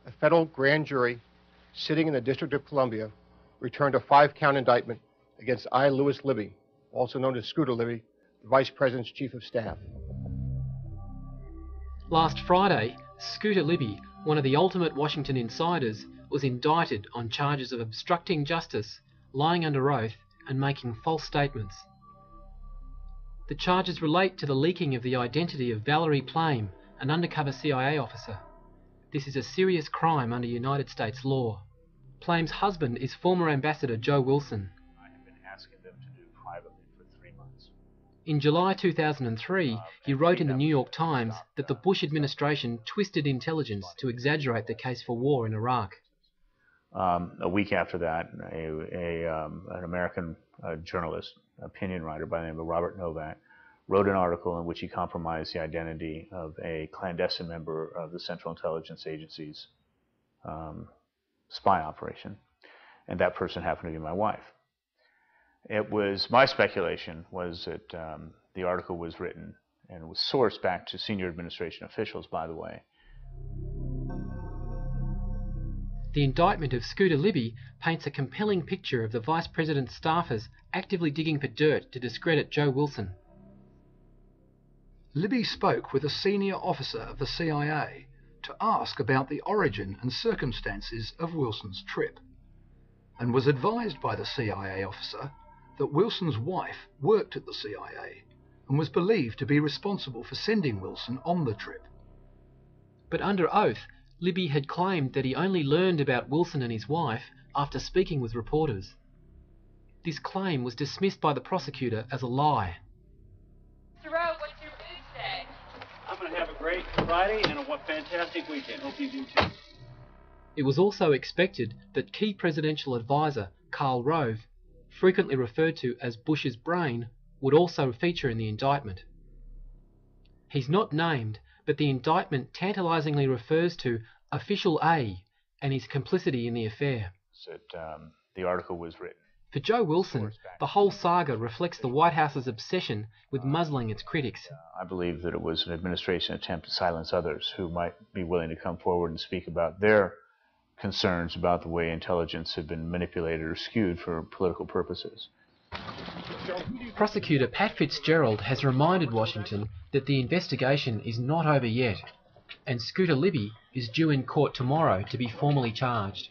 A federal grand jury sitting in the District of Columbia returned a 5-count indictment against I. Louis Libby, also known as Scooter Libby, the Vice President's Chief of Staff. Last Friday, Scooter Libby, one of the ultimate Washington insiders, was indicted on charges of obstructing justice, lying under oath, and making false statements. The charges relate to the leaking of the identity of Valerie Plame, an undercover CIA officer. This is a serious crime under United States law. Plame's husband is former Ambassador Joe Wilson. I have been asking them to do privately for 3 months. In July 2003, he wrote in the New York Times that the Bush administration twisted intelligence to exaggerate the case for war in Iraq. A week after that, an American journalist, opinion writer by the name of Robert Novak, wrote an article in which he compromised the identity of a clandestine member of the Central Intelligence Agency's spy operation, and that person happened to be my wife. It was my speculation was that the article was written and was sourced back to senior administration officials, by the way. The indictment of Scooter Libby paints a compelling picture of the Vice President's staffers actively digging for dirt to discredit Joe Wilson. Libby spoke with a senior officer of the CIA to ask about the origin and circumstances of Wilson's trip, and was advised by the CIA officer that Wilson's wife worked at the CIA and was believed to be responsible for sending Wilson on the trip. But under oath, Libby had claimed that he only learned about Wilson and his wife after speaking with reporters. This claim was dismissed by the prosecutor as a lie. Mr. Rowe, what's your mood today? I'm going to have a great Friday and a fantastic weekend. Hope you do too. It was also expected that key presidential advisor Karl Rove, frequently referred to as Bush's brain, would also feature in the indictment. He's not named, but the indictment tantalizingly refers to Official A and his complicity in the affair. The article was written. For Joe Wilson, the whole saga reflects the White House's obsession with muzzling its critics. I believe that it was an administration attempt to silence others who might be willing to come forward and speak about their concerns about the way intelligence had been manipulated or skewed for political purposes. Prosecutor Pat Fitzgerald has reminded Washington that the investigation is not over yet, and Scooter Libby is due in court tomorrow to be formally charged.